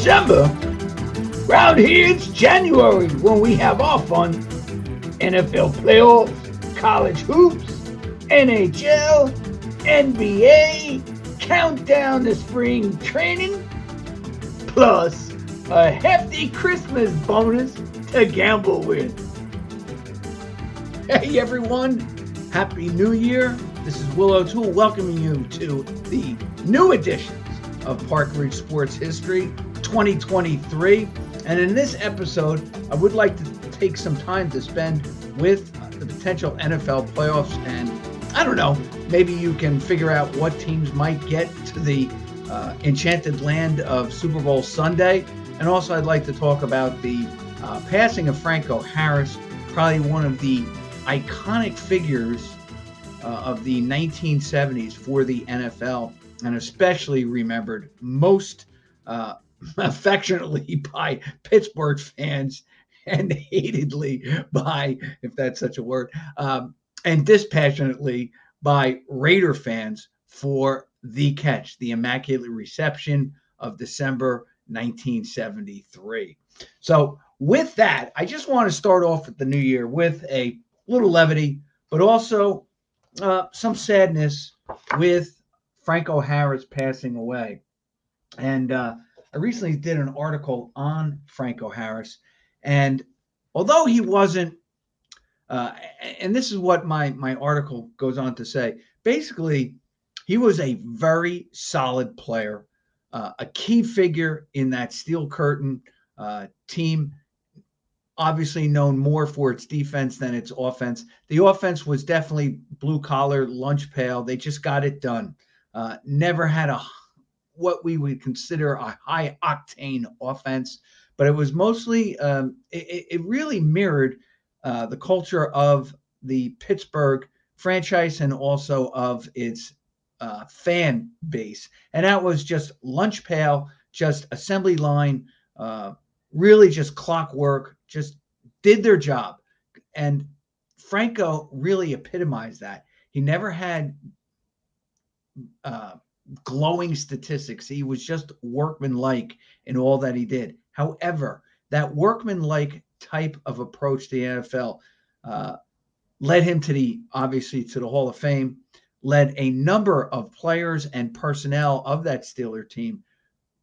December. Round here it's January when we have our fun. NFL playoffs, college hoops, NHL, NBA, countdown to spring training, plus a hefty Christmas bonus to gamble with. Hey everyone, Happy New Year. This is Will O'Toole welcoming you to the new editions of Park Ridge Sports History 2023. And in this episode, I would like to take some time to spend with the potential NFL playoffs. And I don't know, maybe you can figure out what teams might get to the enchanted land of Super Bowl Sunday. And also I'd like to talk about the passing of Franco Harris, probably one of the iconic figures of the 1970s for the NFL, and especially remembered most affectionately by Pittsburgh fans and hatedly by, if that's such a word, and dispassionately by Raider fans for the catch, the Immaculate Reception of December 1973. So with that, I just want to start off with the new year with a little levity, but also some sadness with Franco Harris passing away. And I recently did an article on Franco Harris. And although he wasn't, and this is what my article goes on to say, basically, he was a very solid player, a key figure in that Steel Curtain team, obviously known more for its defense than its offense. The offense was definitely blue-collar, lunch pail. They just got it done. Never had what we would consider a high-octane offense, but it was mostly, it really mirrored the culture of the Pittsburgh franchise and also of its fan base. And that was just lunch pail, just assembly line, really just clockwork, just did their job. And Franco really epitomized that. He never had glowing statistics. He was just workmanlike in all that he did. However, that workmanlike type of approach to the NFL led him to obviously to the Hall of Fame, led a number of players and personnel of that Steeler team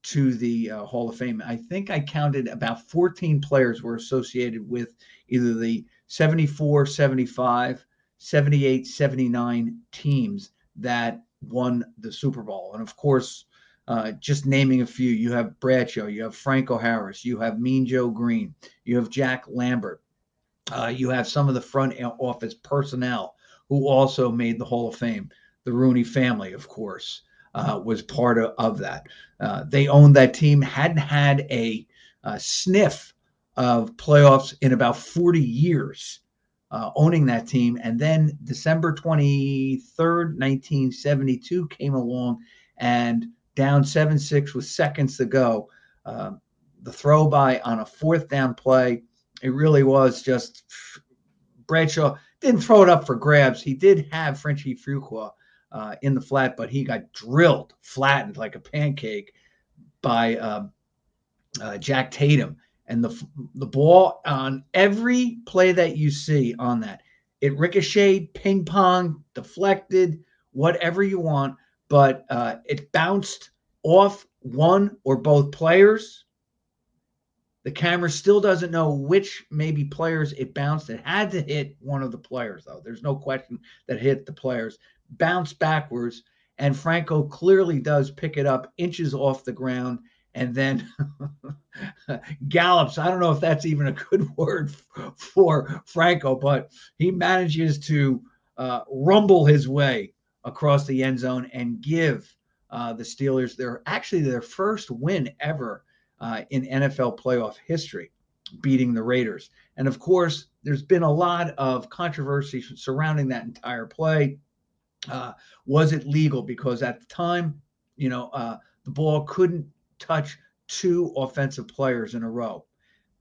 to the Hall of Fame. I think I counted about 14 players were associated with either the 74, 75, 78, 79 teams that won the Super Bowl. And of course, just naming a few, you have Bradshaw, you have Franco Harris, you have Mean Joe Green, you have Jack Lambert, you have some of the front office personnel who also made the Hall of Fame. The Rooney family, of course, was part of that. They owned that team, hadn't had a sniff of playoffs in about 40 years, owning that team. And then December 23rd, 1972 came along, and down 7-6 with seconds to go. The throw by on a fourth down play, it really was just Bradshaw didn't throw it up for grabs. He did have Frenchie Fuqua in the flat, but he got drilled, flattened like a pancake by Jack Tatum. And the ball on every play that you see on that, it ricocheted, ping pong, deflected, whatever you want, but it bounced off one or both players. The camera still doesn't know which maybe players it bounced. It had to hit one of the players, though. There's no question that it hit the players. Bounced backwards, and Franco clearly does pick it up inches off the ground and then gallops. I don't know if that's even a good word for Franco, but he manages to rumble his way across the end zone and give the Steelers their first win ever in NFL playoff history, beating the Raiders. And of course, there's been a lot of controversy surrounding that entire play. Was it legal? Because at the time, the ball couldn't touch two offensive players in a row.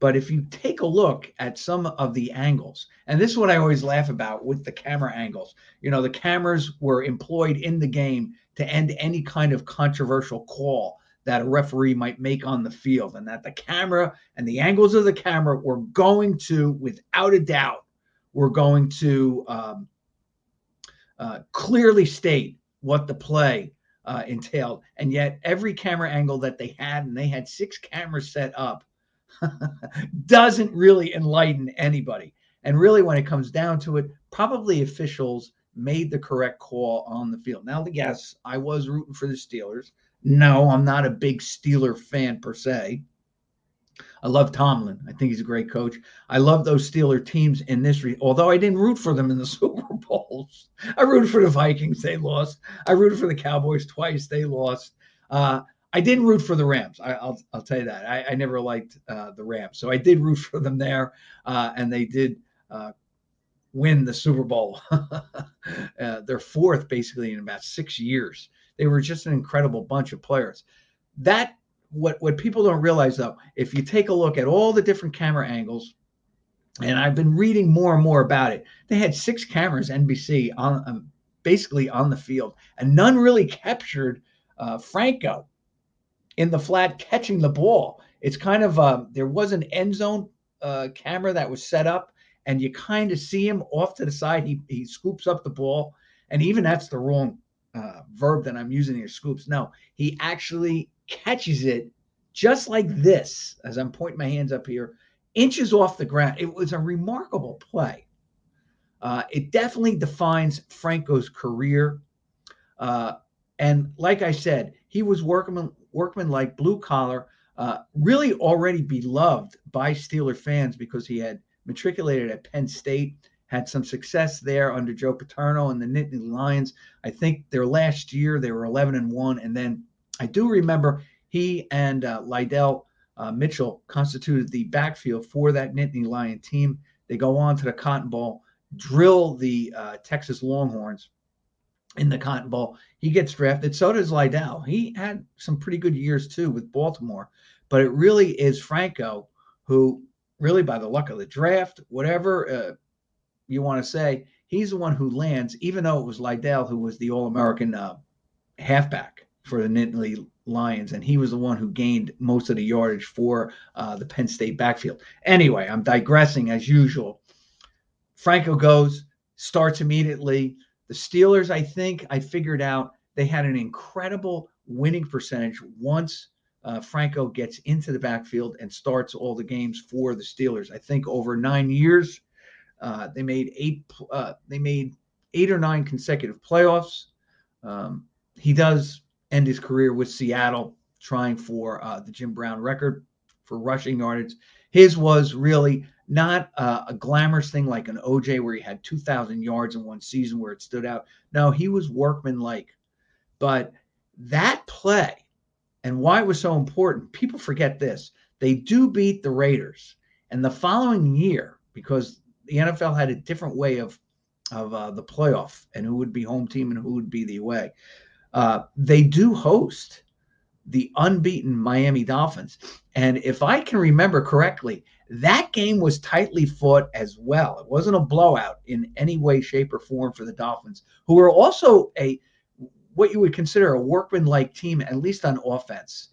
But if you take a look at some of the angles, and this is what I always laugh about with the camera angles, the cameras were employed in the game to end any kind of controversial call that a referee might make on the field, and that the camera and the angles of the camera were going to, without a doubt, were going to clearly state what the play entailed. And yet every camera angle that they had, and they had 6 cameras set up, doesn't really enlighten anybody. And really, when it comes down to it, probably officials made the correct call on the field. Now, yes, I was rooting for the Steelers. No, I'm not a big Steeler fan per se. I love Tomlin. I think he's a great coach. I love those Steeler teams in this, although I didn't root for them in the Super Bowls. I rooted for the Vikings. They lost. I rooted for the Cowboys twice. They lost. I didn't root for the Rams. I'll tell you that. I never liked the Rams. So I did root for them there, and they did win the Super Bowl. Their 4th, basically, in about 6 years. They were just an incredible bunch of players. What people don't realize, though, if you take a look at all the different camera angles, and I've been reading more and more about it, they had 6 cameras, NBC, on basically on the field, and none really captured Franco in the flat catching the ball. It's kind of there was an end zone camera that was set up, and you kind of see him off to the side. He scoops up the ball, and even that's the wrong verb that I'm using here, scoops. No, he actually catches it just like this, as I'm pointing my hands up here, inches off the ground. It was a remarkable play. It definitely defines Franco's career. And like I said, he was workman-like, blue collar, really already beloved by Steeler fans because he had matriculated at Penn State, had some success there under Joe Paterno and the Nittany Lions. I think their last year they were 11-1, and then I do remember he and Lydell Mitchell constituted the backfield for that Nittany Lion team. They go on to the Cotton Bowl, drill the Texas Longhorns in the Cotton Bowl. He gets drafted. So does Lydell. He had some pretty good years too with Baltimore, but it really is Franco who, really by the luck of the draft, whatever you want to say, he's the one who lands, even though it was Lydell who was the All-American halfback for the Nittany Lions, and he was the one who gained most of the yardage for the Penn State backfield. Anyway, I'm digressing as usual. Franco goes, starts immediately. The Steelers, I think I figured out, they had an incredible winning percentage once Franco gets into the backfield and starts all the games for the Steelers. I think over 9 years, they made 8 or 9 consecutive playoffs. He does end his career with Seattle, trying for the Jim Brown record for rushing yardage. His was really not a glamorous thing like an OJ where he had 2,000 yards in one season where it stood out. No, he was workmanlike. But that play and why it was so important, people forget this. They do beat the Raiders. And the following year, because the NFL had a different way of the playoff and who would be home team and who would be the away, they do host the unbeaten Miami Dolphins. And if I can remember correctly, that game was tightly fought as well. It wasn't a blowout in any way, shape, or form for the Dolphins, who were also what you would consider a workman-like team, at least on offense.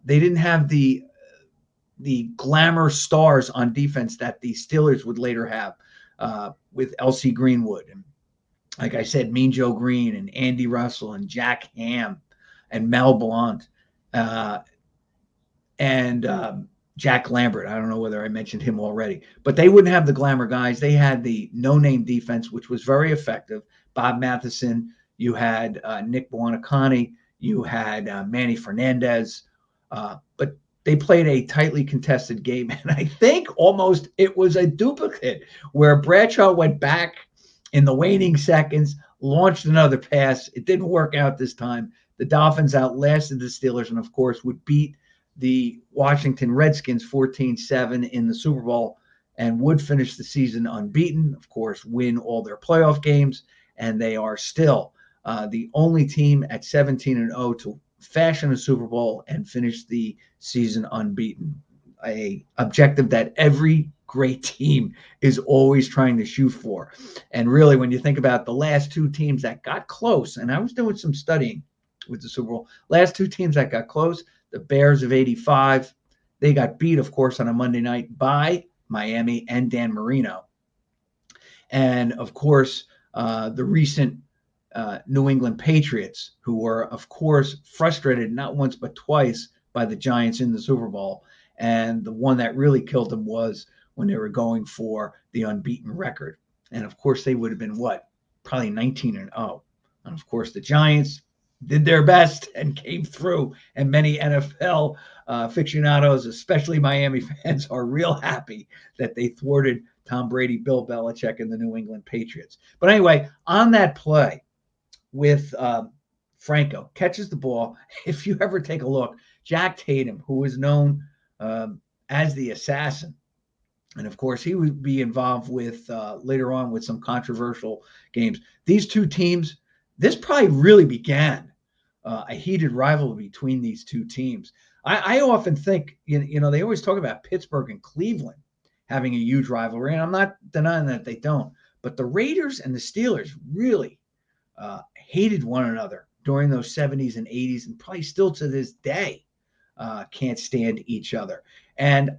They didn't have the glamour stars on defense that the Steelers would later have with L.C. Greenwood and, like I said, Mean Joe Green and Andy Russell and Jack Ham and Mel Blount and Jack Lambert. I don't know whether I mentioned him already, but they wouldn't have the glamour guys. They had the no-name defense, which was very effective. Bob Matheson, you had Nick Buonacani, you had Manny Fernandez, but they played a tightly contested game, and I think almost it was a duplicate where Bradshaw went back in the waning seconds, launched another pass. It didn't work out this time. The Dolphins outlasted the Steelers and, of course, would beat the Washington Redskins 14-7 in the Super Bowl and would finish the season unbeaten, of course, win all their playoff games, and they are still the only team at 17-0 to fashion a Super Bowl and finish the season unbeaten, a objective that every great team is always trying to shoot for. And really, when you think about the last 2 teams that got close, and I was doing some studying with the Super Bowl. Last two teams that got close, the Bears of '85, they got beat, of course, on a Monday night by Miami and Dan Marino. And, of course, the recent New England Patriots, who were, of course, frustrated not once but twice by the Giants in the Super Bowl. And the one that really killed them was when they were going for the unbeaten record. And, of course, they would have been what? Probably 19-0. And, of course, the Giants did their best and came through. And many NFL aficionados, especially Miami fans, are real happy that they thwarted Tom Brady, Bill Belichick, and the New England Patriots. But anyway, on that play with Franco, catches the ball. If you ever take a look, Jack Tatum, who is known as the assassin, and of course he would be involved with later on with some controversial games. These two teams, this probably really began a heated rivalry between these two teams. I often think, they always talk about Pittsburgh and Cleveland having a huge rivalry, and I'm not denying that they don't. But the Raiders and the Steelers really hated one another during those 70s and 80s, and probably still to this day can't stand each other. And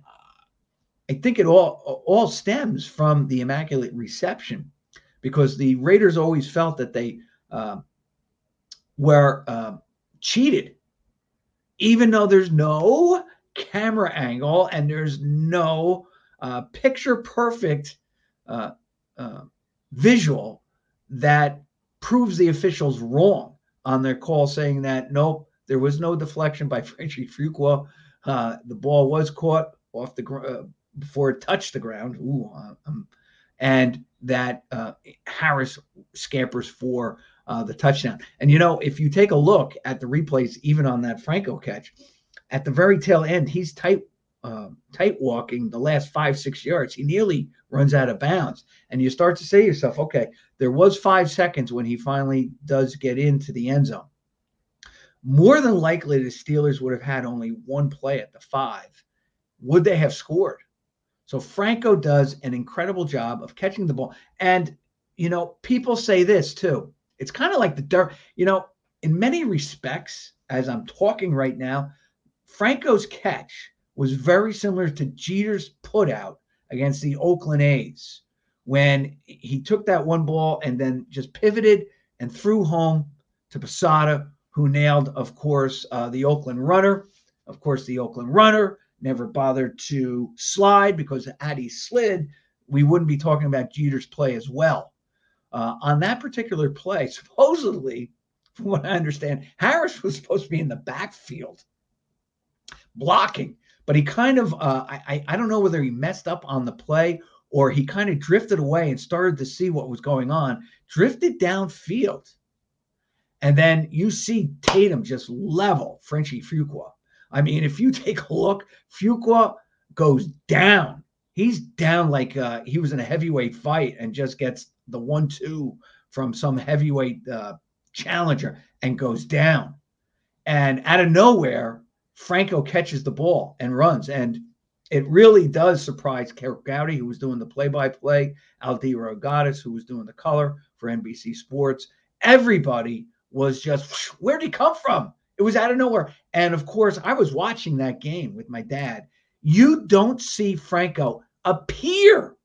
I think it all stems from the Immaculate Reception, because the Raiders always felt that they were cheated, even though there's no camera angle and there's no picture perfect visual that proves the officials wrong on their call, saying that nope, there was no deflection by Franco Fuqua. The ball was caught off the before it touched the ground. And that Harris scampers for the touchdown. And if you take a look at the replays, even on that Franco catch, at the very tail end, he's tight walking the last 5-6 yards. He nearly runs out of bounds. And you start to say to yourself, okay, there was 5 seconds when he finally does get into the end zone. More than likely, the Steelers would have had only one play at the 5. Would they have scored? So Franco does an incredible job of catching the ball. And, people say this too. It's kind of like the dirt. In many respects, as I'm talking right now, Franco's catch was very similar to Jeter's putout against the Oakland A's, when he took that one ball and then just pivoted and threw home to Posada, who nailed, of course, the Oakland runner. Of course, the Oakland runner never bothered to slide, because had he slid, we wouldn't be talking about Jeter's play as well. On that particular play, supposedly, from what I understand, Harris was supposed to be in the backfield blocking, but he kind of, I don't know whether he messed up on the play or he kind of drifted away and started to see what was going on, drifted downfield. And then you see Tatum just level Franco Fuqua. I mean, if you take a look, Fuqua goes down. He's down like he was in a heavyweight fight and just gets the 1-2 from some heavyweight challenger and goes down. And out of nowhere, Franco catches the ball and runs. And it really does surprise Kirk Gowdy, who was doing the play-by-play, Aldi Rogatis, who was doing the color for NBC Sports. Everybody was just, where'd he come from? It was out of nowhere. And, of course, I was watching that game with my dad. You don't see Franco appear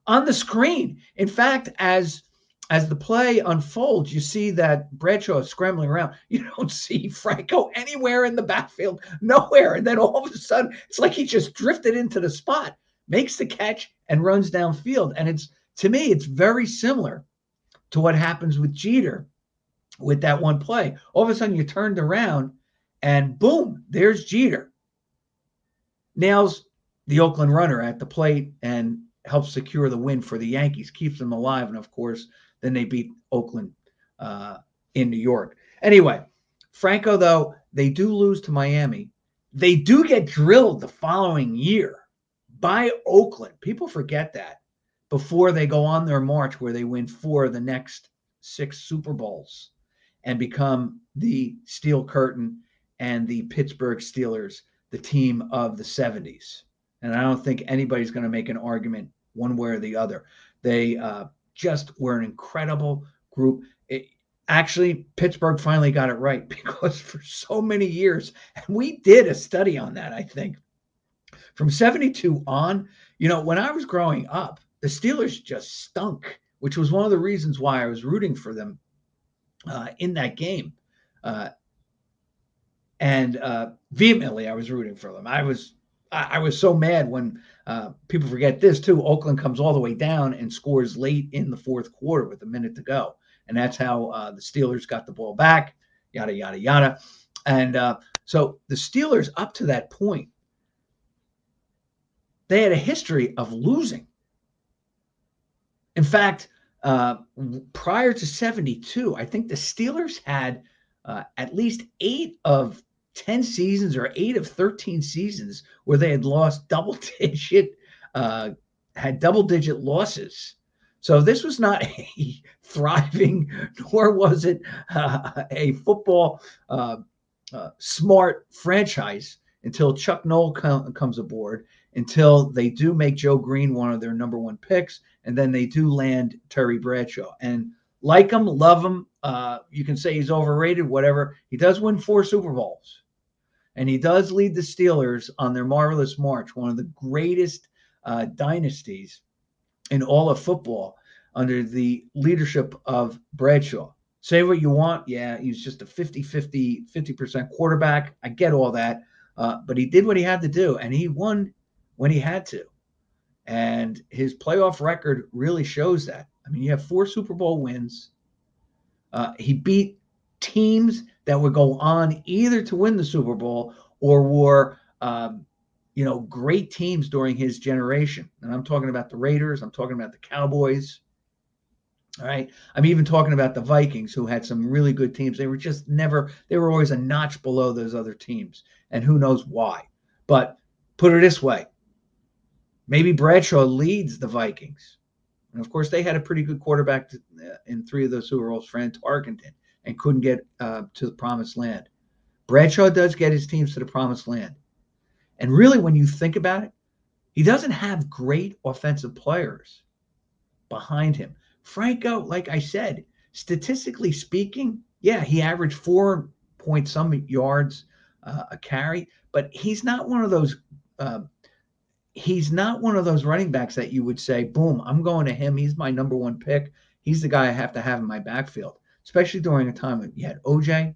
on the screen. In fact, as the play unfolds, you see that Bradshaw is scrambling around. You don't see Franco anywhere in the backfield, nowhere. And then all of a sudden, it's like he just drifted into the spot, makes the catch, and runs downfield. And to me, it's very similar to what happens with Jeter with that one play. All of a sudden, you turned around, and boom, there's Jeter. Nails the Oakland runner at the plate and helps secure the win for the Yankees, keeps them alive. And, of course, then they beat Oakland in New York. Anyway, Franco, though, they do lose to Miami. They do get drilled the following year by Oakland. People forget that, before they go on their march where they win 4 of the next 6 Super Bowls and become the Steel Curtain and the Pittsburgh Steelers, the team of the 70s. And I don't think anybody's going to make an argument one way or the other. They just were an incredible group. Actually, Pittsburgh finally got it right because for so many years, and we did a study on that, I think, from 72 on, when I was growing up, the Steelers just stunk, which was one of the reasons why I was rooting for them in that game. Uh, and vehemently, I was rooting for them. I was so mad when people forget this too. Oakland comes all the way down and scores late in the fourth quarter with a minute to go, and that's how the Steelers got the ball back. Yada yada yada, and so the Steelers up to that point, they had a history of losing. In fact, prior to 72, I think the Steelers had at least 8 of 10 seasons or 8 of 13 seasons where they had lost uh, had double digit losses. So this was not a thriving, nor was it a football smart franchise until Chuck Noll comes aboard, until they do make Joe Green one of their number one picks, and then they do land Terry Bradshaw. And like him, love him. You can say he's overrated, whatever. He does win 4 Super Bowls, and he does lead the Steelers on their marvelous march, one of the greatest dynasties in all of football under the leadership of Bradshaw. Say what you want. Yeah, he's just a 50% quarterback. I get all that. But he did what he had to do, and he won when he had to. And his playoff record really shows that. I mean, you have 4 Super Bowl wins. He beat teams that would go on either to win the Super Bowl or were, great teams during his generation. And I'm talking about the Raiders. I'm talking about the Cowboys. All right. I'm even talking about the Vikings, who had some really good teams. They were always a notch below those other teams. And who knows why. But put it this way, maybe Bradshaw leads the Vikings. And of course, they had a pretty good quarterback in 3 of those Super Bowls, Fran Tarkenton, and couldn't get to the promised land. Bradshaw does get his teams to the promised land. And really, when you think about it, he doesn't have great offensive players behind him. Franco, like I said, statistically speaking, yeah, he averaged 4 point some yards a carry, but he's not one of those running backs that you would say, boom, I'm going to him. He's my number one pick. He's the guy I have to have in my backfield, especially during a time when you had OJ,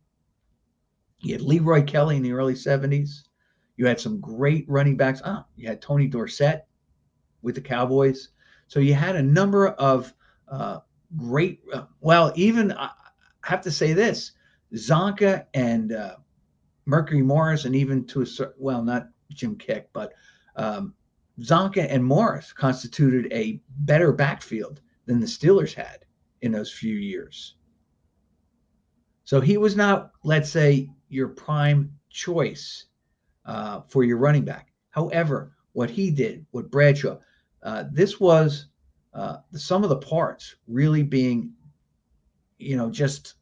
you had Leroy Kelly in the early 70s. You had some great running backs. You had Tony Dorsett with the Cowboys. So you had a number of great, even I have to say this, Zonka and Mercury Morris, and even to a certain, not Jim Kick, but Zonka and Morris constituted a better backfield than the Steelers had in those few years. So he was not, let's say, your prime choice for your running back. However, what he did, what Bradshaw, this was the sum of the parts really being, just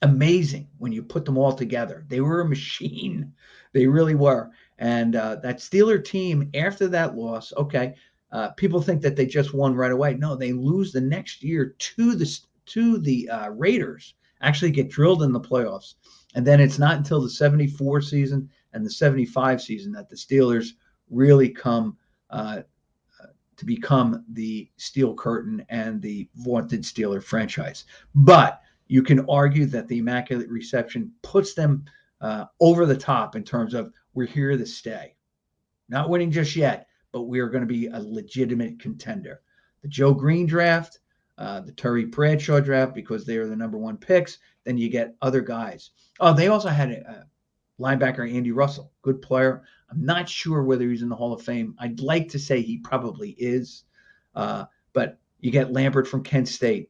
amazing when you put them all together. They were a machine. They really were. And that Steeler team, after that loss, okay, people think that they just won right away. No, they lose the next year to the Raiders, actually get drilled in the playoffs. And then it's not until the 74 season and the 75 season that the Steelers really come to become the Steel Curtain and the vaunted Steeler franchise. But you can argue that the Immaculate Reception puts them over the top in terms of we're here to stay. Not winning just yet, but we are going to be a legitimate contender. The Joe Green draft, the Terry Bradshaw draft, because they are the number one picks. Then you get other guys. Oh, they also had a linebacker, Andy Russell, good player. I'm not sure whether he's in the Hall of Fame. I'd like to say he probably is. But you get Lambert from Kent State.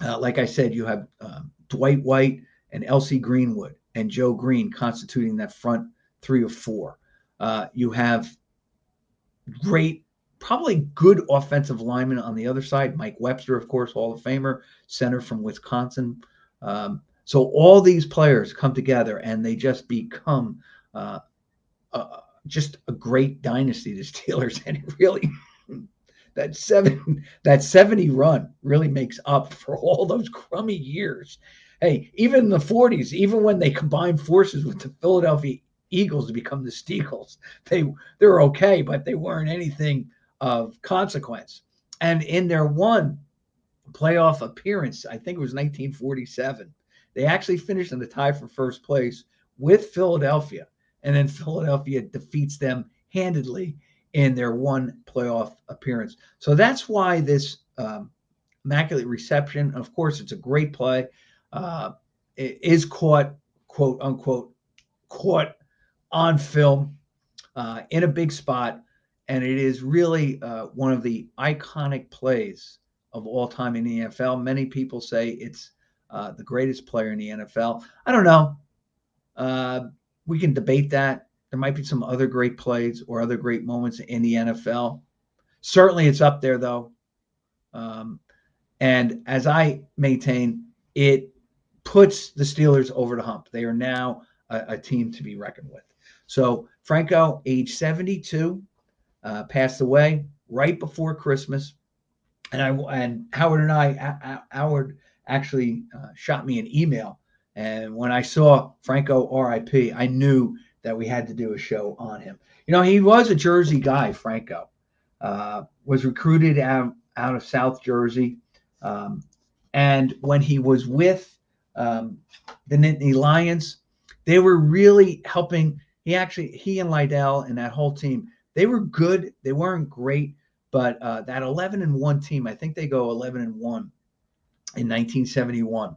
Like I said, you have Dwight White and L.C. Greenwood and Joe Green constituting that front 3 or 4. You have great, probably good offensive linemen on the other side. Mike Webster, of course, Hall of Famer, center from Wisconsin. So all these players come together and they just become just a great dynasty, the Steelers. And it really, that 70 run really makes up for all those crummy years. Hey, even in the 40s, even when they combined forces with the Philadelphia Eagles to become the Steagles, they were okay, but they weren't anything of consequence. And in their one playoff appearance, I think it was 1947, they actually finished in the tie for first place with Philadelphia. And then Philadelphia defeats them handedly in their one playoff appearance. So that's why this immaculate reception, of course, it's a great play, uh, it is caught, quote unquote, caught on film in a big spot. And it is really one of the iconic plays of all time in the NFL. Many people say it's the greatest player in the NFL. I don't know. Uh, we can debate that. There might be some other great plays or other great moments in the NFL. Certainly, it's up there, though. Um, and as I maintain, it puts the Steelers over the hump. They are now a team to be reckoned with. So, Franco, age 72, passed away right before Christmas. And Howard and Howard actually shot me an email. And when I saw Franco RIP, I knew that we had to do a show on him. You know, he was a Jersey guy, Franco. Was recruited out of South Jersey. Um, and when he was with the Nittany Lions, they were really helping. He and Lydell and that whole team, they were good. They weren't great, but that 11-1 team, I think they go 11-1 in 1971.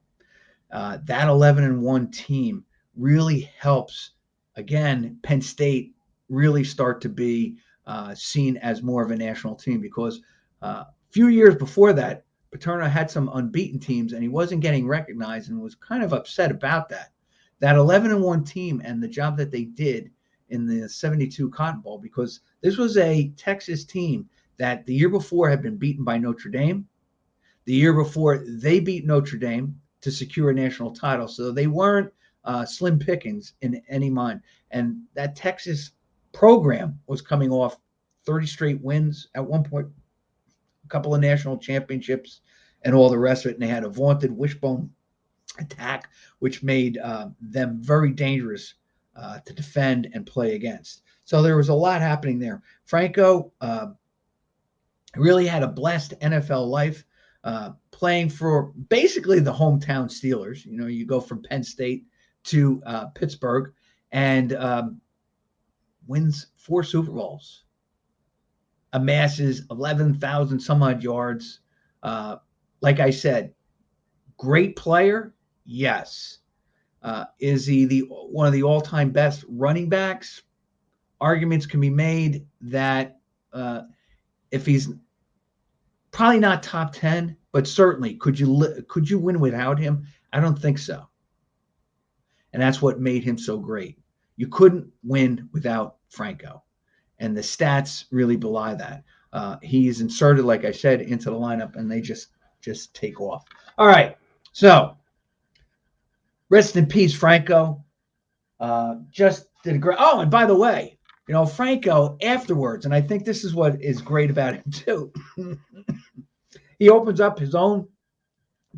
That 11-1 team really helps, again, Penn State really start to be seen as more of a national team because a few years before that, Paterno had some unbeaten teams and he wasn't getting recognized and was kind of upset about that. That 11-1 team and the job that they did in the 72 Cotton Bowl, because this was a Texas team that the year before had been beaten by Notre Dame. The year before, they beat Notre Dame to secure a national title. So they weren't slim pickings in any mind. And that Texas program was coming off 30 straight wins at one point, a couple of national championships, and all the rest of it. And they had a vaunted wishbone attack, which made them very dangerous to defend and play against. So there was a lot happening there. Franco really had a blessed NFL life, playing for basically the hometown Steelers. You know, you go from Penn State to Pittsburgh and wins 4 Super Bowls, amasses 11,000 some odd yards. Like I said, great player, yes. Is he one of the all-time best running backs? Arguments can be made that if he's probably not top 10, but certainly could you win without him? I don't think so. And that's what made him so great. You couldn't win without Franco. And the stats really belie that. He's inserted, like I said, into the lineup, and they just take off. All right. So rest in peace, Franco. Just did a great. Oh, and by the way, you know, Franco afterwards, and I think this is what is great about him too. He opens up his own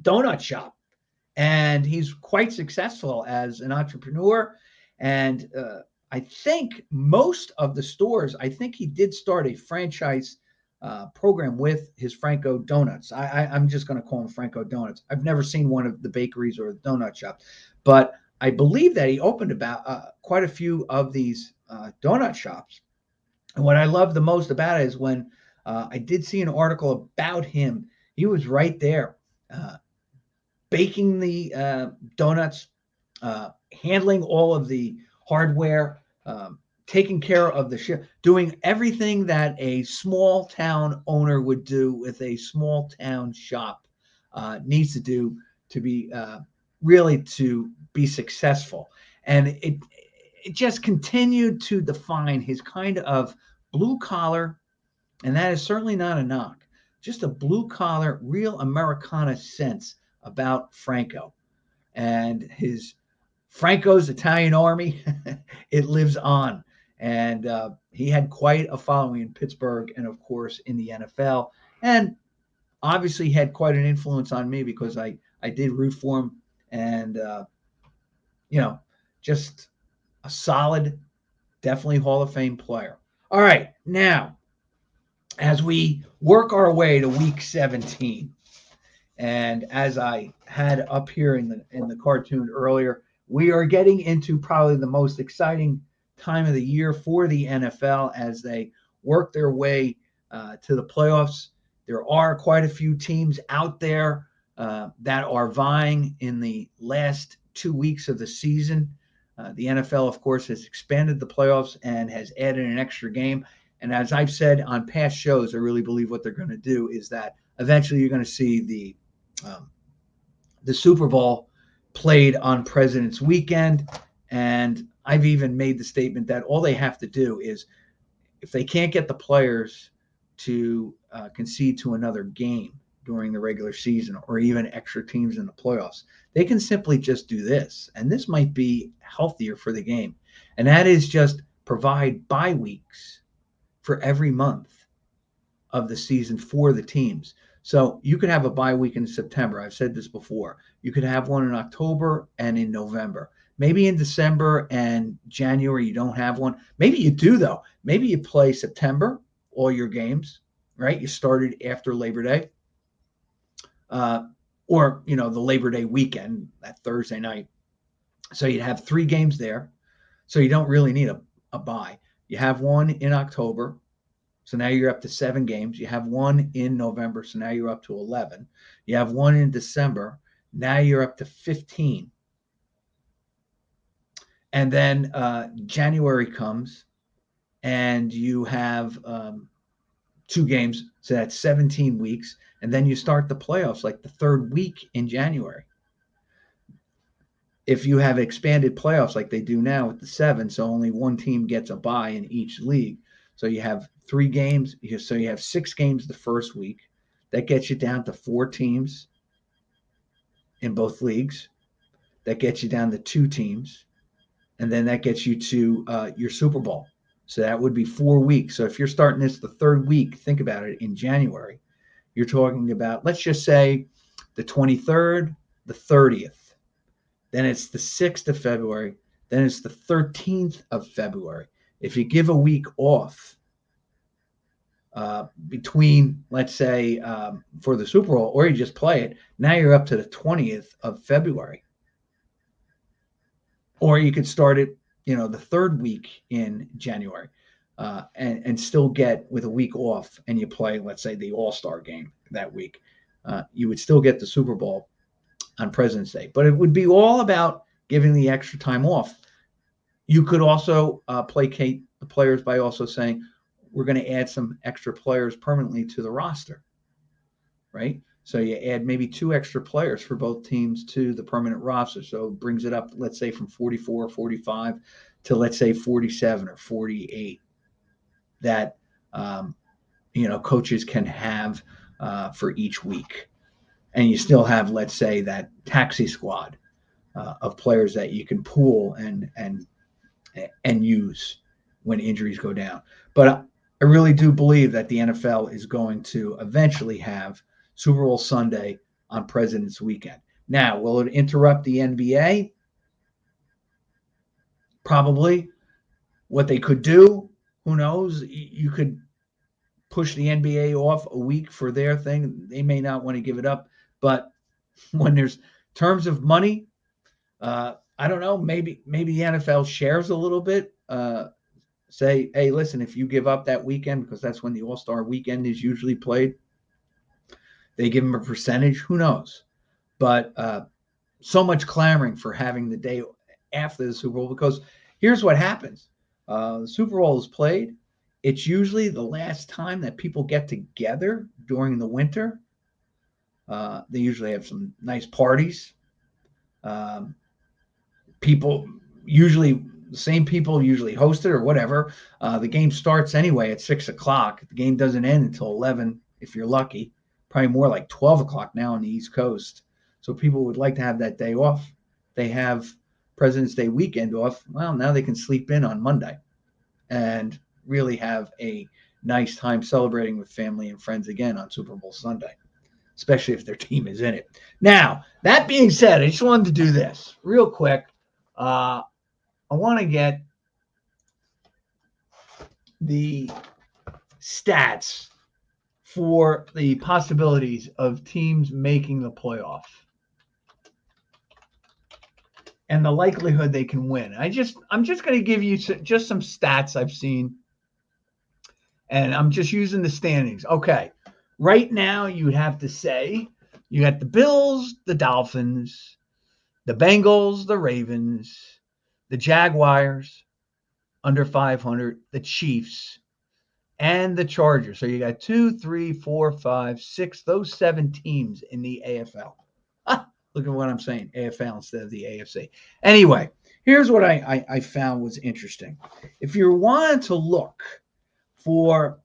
donut shop, and he's quite successful as an entrepreneur. And I think most of the stores, I think he did start a franchise program with his Franco Donuts. I'm just going to call them Franco Donuts. I've never seen one of the bakeries or the donut shop, but I believe that he opened about quite a few of these donut shops. And what I love the most about it is when I did see an article about him, he was right there baking the donuts, handling all of the hardware, taking care of the ship, doing everything that a small town owner would do with a small town shop needs to do to be really to be successful. And it just continued to define his kind of blue collar, and that is certainly not a knock, just a blue collar, real Americana sense about Franco and his Franco's Italian Army. It lives on, And he had quite a following in Pittsburgh and, of course, in the NFL. And obviously had quite an influence on me because I did root for him. And, just a solid, definitely Hall of Fame player. All right. Now, as we work our way to week 17, and as I had up here in the cartoon earlier, we are getting into probably the most exciting time of the year for the NFL as they work their way to the playoffs. There are quite a few teams out there that are vying in the last 2 weeks of the season. The NFL, of course, has expanded the playoffs and has added an extra game. And as I've said on past shows, I really believe what they're going to do is that eventually you're going to see the Super Bowl played on President's Weekend. And I've even made the statement that all they have to do is, if they can't get the players to concede to another game during the regular season or even extra teams in the playoffs, they can simply just do this. And this might be healthier for the game. And that is just provide bye weeks for every month of the season for the teams. So you could have a bye week in September. I've said this before. You could have one in October and in November. Maybe in December and January you don't have one. Maybe you do, though. Maybe you play September, all your games, right? You started after Labor Day. Or, the Labor Day weekend, that Thursday night. So you'd have 3 games there. So you don't really need a bye. You have one in October. So now you're up to 7 games. You have one in November. So now you're up to 11. You have one in December. Now you're up to 15. And then January comes and you have 2 games. So that's 17 weeks. And then you start the playoffs like the 3rd week in January. If you have expanded playoffs like they do now with the 7, so only one team gets a bye in each league. So you have 3 games. So you have 6 games the first week. That gets you down to 4 teams in both leagues. That gets you down to 2 teams. And then that gets you to your Super Bowl. So that would be 4 weeks. So if you're starting this the 3rd week, think about it, in January, you're talking about, let's just say, the 23rd, the 30th. Then it's the 6th of February. Then it's the 13th of February. If you give a week off between, let's say, for the Super Bowl, or you just play it, now you're up to the 20th of February. Or you could start it, the 3rd week in January and still get with a week off, and you play, let's say, the All-Star game that week. You would still get the Super Bowl on President's Day. But it would be all about giving the extra time off. You could also placate the players by also saying, we're going to add some extra players permanently to the roster, right? So you add maybe 2 extra players for both teams to the permanent roster. So it brings it up, let's say, from 44 or 45 to, let's say, 47 or 48 that, coaches can have for each week. And you still have, let's say, that taxi squad of players that you can pool and use when injuries go down. But I really do believe that the NFL is going to eventually have Super Bowl Sunday on President's Weekend. Now, will it interrupt the NBA? Probably. What they could do, who knows? You could push the NBA off a week for their thing. They may not want to give it up. But when there's terms of money, I don't know, maybe the NFL shares a little bit. Say, hey, listen, if you give up that weekend, because that's when the All-Star weekend is usually played, they give them a percentage. Who knows? But so much clamoring for having the day after the Super Bowl, because here's what happens. The Super Bowl is played. It's usually the last time that people get together during the winter. They usually have some nice parties. People usually, the same people usually host it or whatever. The game starts anyway at 6 o'clock. The game doesn't end until 11 if you're lucky. Probably more like 12 o'clock now on the East Coast. So people would like to have that day off. They have President's Day weekend off. Well, now they can sleep in on Monday and really have a nice time celebrating with family and friends again on Super Bowl Sunday, especially if their team is in it. Now, that being said, I just wanted to do this real quick. I want to get the stats for the possibilities of teams making the playoff and the likelihood they can win. I'm just going to give you just some stats I've seen, and I'm just using the standings. Okay, right now you would have to say you got the Bills, the Dolphins, the Bengals, the Ravens, the Jaguars under 500, the Chiefs, and the Chargers. So you got 2, 3, 4, 5, 6, those 7 teams in the AFL. Look at what I'm saying, AFL instead of the AFC. Anyway, here's what I found was interesting. If you wanted to look for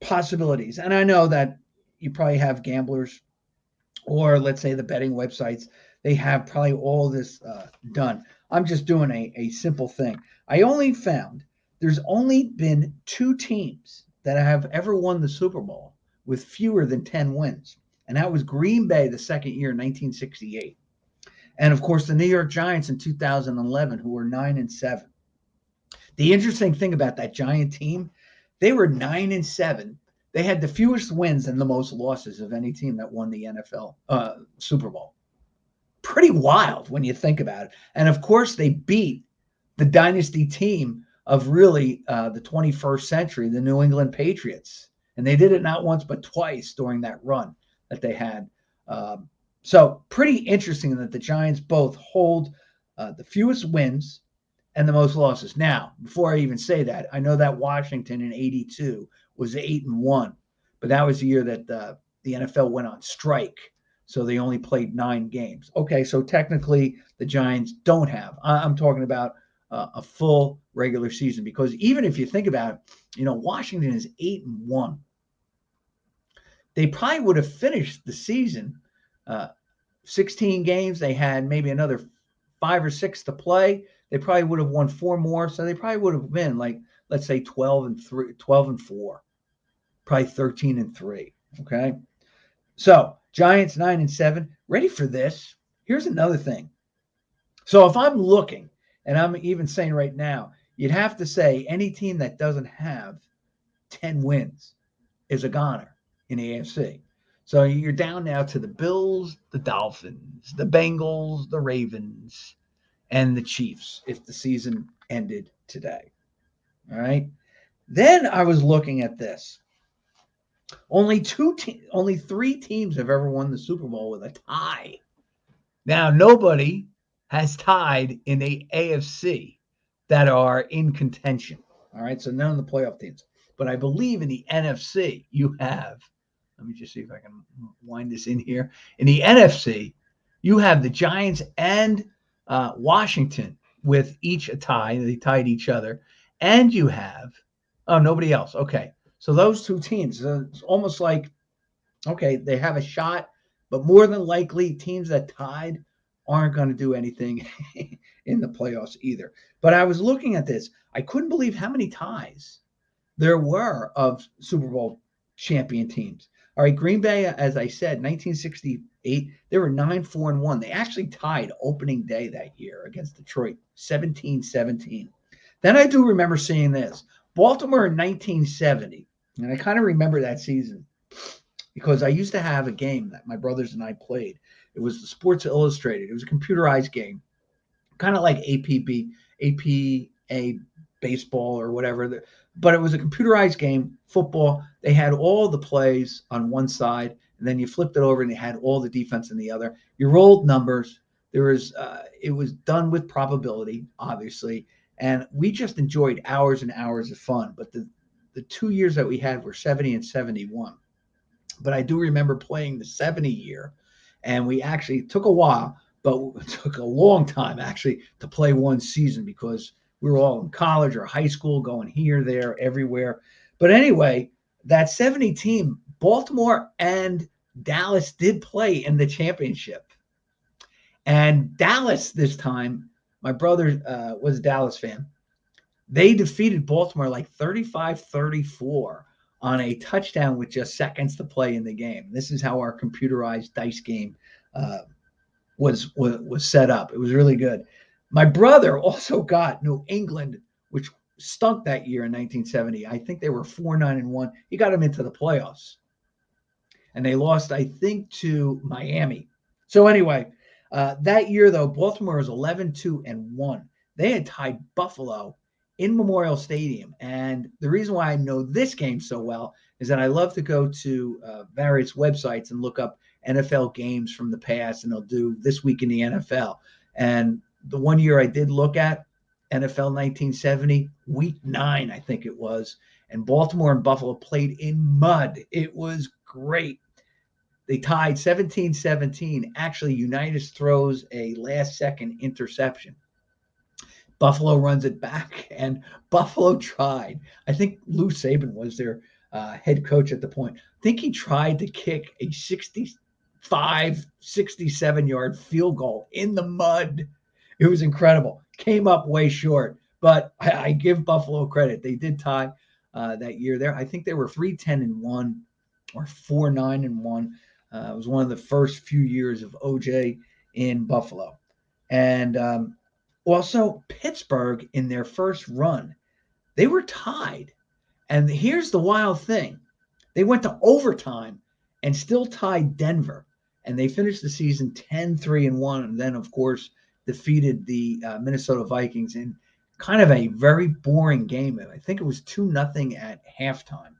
possibilities, and I know that you probably have gamblers or let's say the betting websites, they have probably all this done. I'm just doing a simple thing. I only found there's only been 2 teams that have ever won the Super Bowl with fewer than 10 wins. And that was Green Bay the second year, 1968. And of course, the New York Giants in 2011, who were 9-7. The interesting thing about that Giant team, they were 9-7. They had the fewest wins and the most losses of any team that won the NFL Super Bowl. Pretty wild when you think about it. And of course, they beat the dynasty team of really the 21st century, the New England Patriots. And they did it not once, but twice during that run that they had. So pretty interesting that the Giants both hold the fewest wins and the most losses. Now, before I even say that, I know that Washington in '82 was 8-1, but that was the year that the NFL went on strike, so they only played 9 games. Okay, so technically the Giants don't have. I'm talking about a full regular season, because even if you think about it, Washington is 8-1. They probably would have finished the season 16 games. They had maybe another 5 or 6 to play. They probably would have won 4 more, so they probably would have been like, let's say 12-3, 12-4, probably 13-3. Okay, so Giants 9-7. Ready for this? Here's another thing. So if I'm looking, and I'm even saying right now, you'd have to say any team that doesn't have 10 wins is a goner in the AFC. So you're down now to the Bills, the Dolphins, the Bengals, the Ravens, and the Chiefs if the season ended today. All right. Then I was looking at this. Only 3 teams have ever won the Super Bowl with a tie. Now, nobody has tied in the AFC that are in contention. All right. So none of the playoff teams. But I believe in the NFC, you have, let me just see if I can wind this in here. In the NFC, you have the Giants and Washington with each a tie. They tied each other. And you have, nobody else. Okay. So those 2 teams, it's almost like, okay, they have a shot, but more than likely teams that tied aren't going to do anything in the playoffs either. But I was looking at this. I couldn't believe how many ties there were of Super Bowl champion teams. All right, Green Bay, as I said, 1968, they were 9-4-1. They actually tied opening day that year against Detroit, 17-17. Then I do remember seeing this. Baltimore in 1970, and I kind of remember that season because I used to have a game that my brothers and I played. It was the Sports Illustrated. It was a computerized game, kind of like APA baseball or whatever. But it was a computerized game, football. They had all the plays on one side, and then you flipped it over and they had all the defense in the other. You rolled numbers. It was done with probability, obviously, and we just enjoyed hours and hours of fun. But the 2 years that we had were 70 and 71. But I do remember playing the 70 year, and we actually took a while, but it took a long time actually to play one season because we were all in college or high school, going here, there, everywhere. But anyway, that 70 team, Baltimore and Dallas did play in the championship. And Dallas this time, my brother was a Dallas fan. They defeated Baltimore like 35-34 on a touchdown with just seconds to play in the game. This is how our computerized dice game uh, was set up. It was really good. My brother also got New England, which stunk that year in 1970. I think they were 4-9-1. He got them into the playoffs, and they lost, I think, to Miami. So anyway, that year though, Baltimore was 11-2-1. They had tied Buffalo in Memorial Stadium, and the reason why I know this game so well is that I love to go to various websites and look up NFL games from the past, and they'll do this week in the NFL. And the one year I did look at NFL 1970, week 9, I think it was, and Baltimore and Buffalo played in mud. It was great. They tied 17-17. Actually, Unitas throws a last-second interception. Buffalo runs it back, and Buffalo tried. I think Lou Saban was their head coach at the point. I think he tried to kick a 65, 67-yard field goal in the mud. It was incredible. Came up way short, but I give Buffalo credit. They did tie that year there. I think they were 3-10-1 or 4-9-1. It was one of the first few years of OJ in Buffalo. And also, Pittsburgh in their first run, they were tied. And here's the wild thing. They went to overtime and still tied Denver. And they finished the season 10-3-1. And then, of course, defeated the Minnesota Vikings in kind of a very boring game. I think it was 2-0 at halftime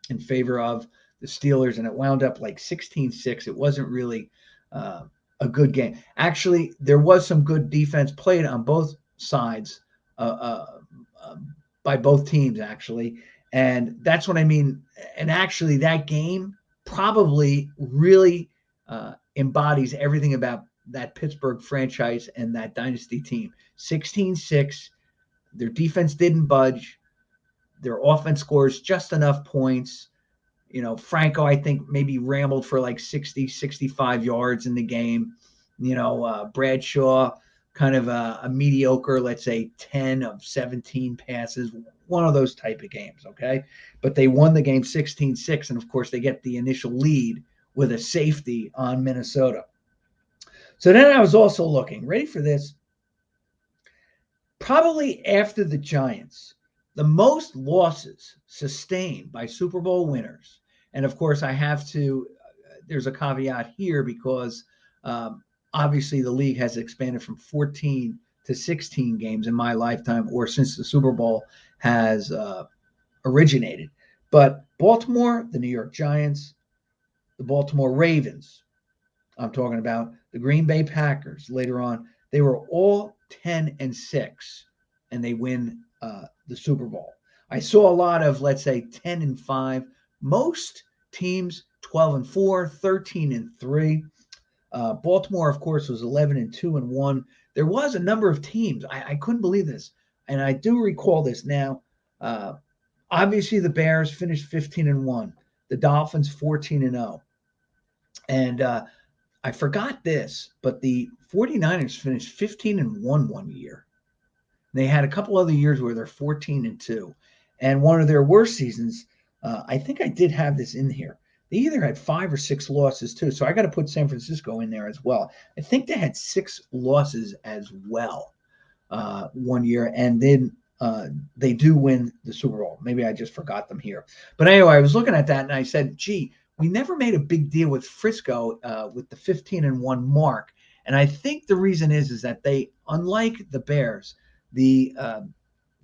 in favor of the Steelers. And it wound up like 16-6. It wasn't really a good game. Actually, there was some good defense played on both sides by both teams, actually. And that's what I mean. And actually, that game probably really embodies everything about that Pittsburgh franchise and that dynasty team. 16-6. Their defense didn't budge. Their offense scores just enough points. You know, Franco, I think, maybe rambled for like 60, 65 yards in the game. You know, Bradshaw, kind of a mediocre, let's say 10 of 17 passes, one of those type of games, okay? But they won the game 16-6, and of course they get the initial lead with a safety on Minnesota. So then I was also looking, ready for this, probably after the Giants, the most losses sustained by Super Bowl winners. And of course, I have to, there's a caveat here because obviously the league has expanded from 14 to 16 games in my lifetime or since the Super Bowl has originated. But Baltimore, the New York Giants, the Baltimore Ravens, I'm talking about the Green Bay Packers later on, they were all 10-6 and they win the Super Bowl. I saw a lot of, let's say, 10-5. Most teams 12-4, 13-3. Baltimore, of course, was 11-2-1. There was a number of teams. I couldn't believe this, and I do recall this now. Obviously, the Bears finished 15-1. The Dolphins 14-0. And I forgot this, but the 49ers finished 15-1 one year. They had a couple other years where they're 14-2. And one of their worst seasons, I think I did have this in here. They either had 5 or 6 losses too. So I got to put San Francisco in there as well. I think they had 6 losses as well one year. And then they do win the Super Bowl. Maybe I just forgot them here. But anyway, I was looking at that and I said, gee, we never made a big deal with Frisco with the 15-1 mark. And I think the reason is that they, unlike the Bears, the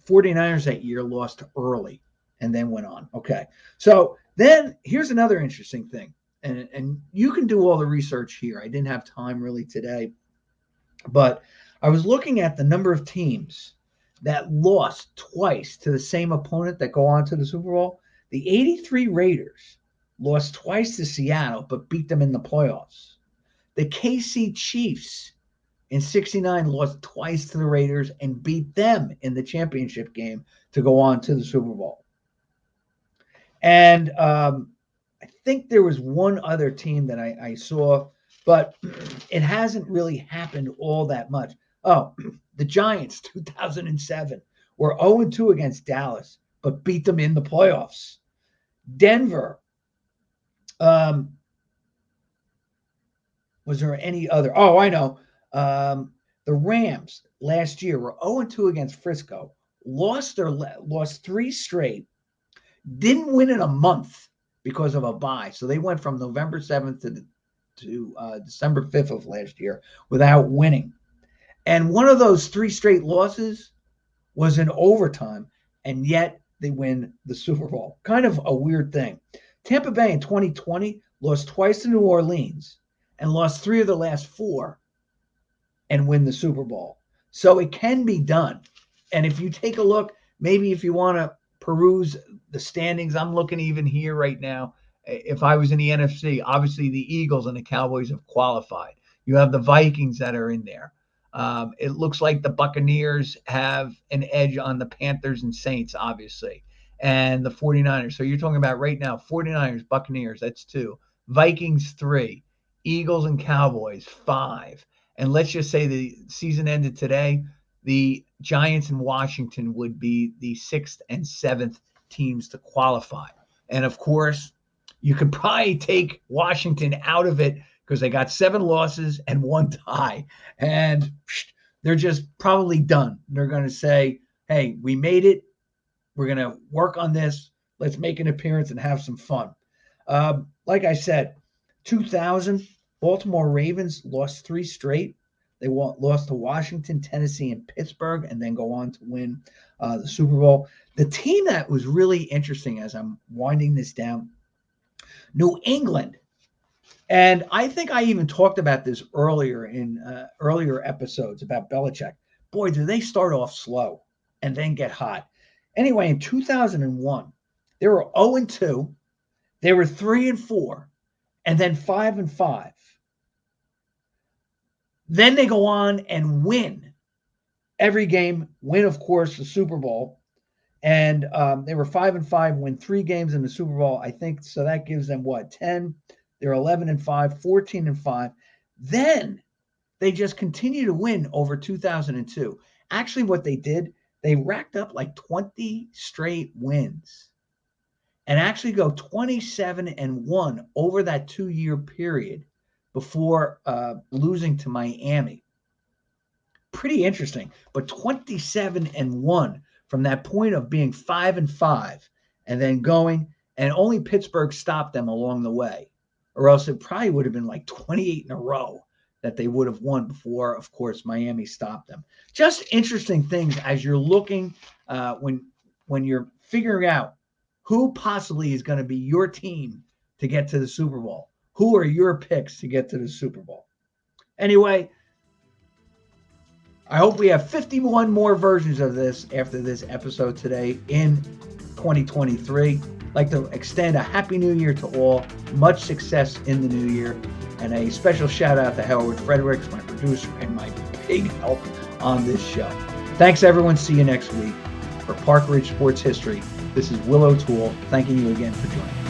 49ers that year lost early and then went on. Okay. So then here's another interesting thing. And you can do all the research here. I didn't have time really today. But I was looking at the number of teams that lost twice to the same opponent that go on to the Super Bowl. The 83 Raiders lost twice to Seattle, but beat them in the playoffs. The KC Chiefs in 69 lost twice to the Raiders and beat them in the championship game to go on to the Super Bowl. And I think there was one other team that I saw, but it hasn't really happened all that much. Oh, the Giants, 2007, were 0-2 against Dallas, but beat them in the playoffs. Denver, was there any other? Oh, I know. The Rams last year were 0-2 against Frisco, lost 3 straight, didn't win in a month because of a bye. So they went from November 7th to December 5th of last year without winning. And one of those 3 straight losses was in overtime, and yet they win the Super Bowl. Kind of a weird thing. Tampa Bay in 2020 lost twice to New Orleans and lost 3 of the last 4 and win the Super Bowl. So it can be done. And if you take a look, maybe if you want to peruse the standings, I'm looking even here right now. If I was in the NFC, obviously the Eagles and the Cowboys have qualified. You have the Vikings that are in there. It looks like the Buccaneers have an edge on the Panthers and Saints, obviously, and the 49ers. So you're talking about right now, 49ers, Buccaneers, that's 2. Vikings, 3. Eagles and Cowboys, 5. And let's just say the season ended today, the Giants and Washington would be the 6th and 7th teams to qualify. And of course, you could probably take Washington out of it because they got 7 losses and 1 tie. And they're just probably done. They're going to say, hey, we made it. We're going to work on this. Let's make an appearance and have some fun. Like I said, 2000, Baltimore Ravens lost 3 straight. They lost to Washington, Tennessee, and Pittsburgh, and then go on to win the Super Bowl. The team that was really interesting as I'm winding this down, New England. And I think I even talked about this earlier in earlier episodes about Belichick. Boy, do they start off slow and then get hot. Anyway, in 2001, they were 0-2. They were 3-4, and then 5-5. Then they go on and win every game, win, of course, the Super Bowl. And they were 5-5, win 3 games in the Super Bowl, I think. So that gives them what, 10? They're 11-5, 14-5. Then they just continue to win over 2002. Actually, what they did, they racked up like 20 straight wins and actually go 27-1 over that 2-year period before losing to Miami. Pretty interesting. But 27-1 from that point of being 5-5 and then going, and only Pittsburgh stopped them along the way. Or else it probably would have been like 28 in a row that they would have won before, of course, Miami stopped them. Just interesting things as you're looking when you're figuring out who possibly is going to be your team to get to the Super Bowl. Who are your picks to get to the Super Bowl? Anyway, I hope we have 51 more versions of this after this episode today in 2023. I'd like to extend a Happy New Year to all. Much success in the new year. And a special shout out to Howard Fredericks, my producer, and my big help on this show. Thanks, everyone. See you next week. For Park Ridge Sports History, this is Will O'Toole. Thanking you again for joining.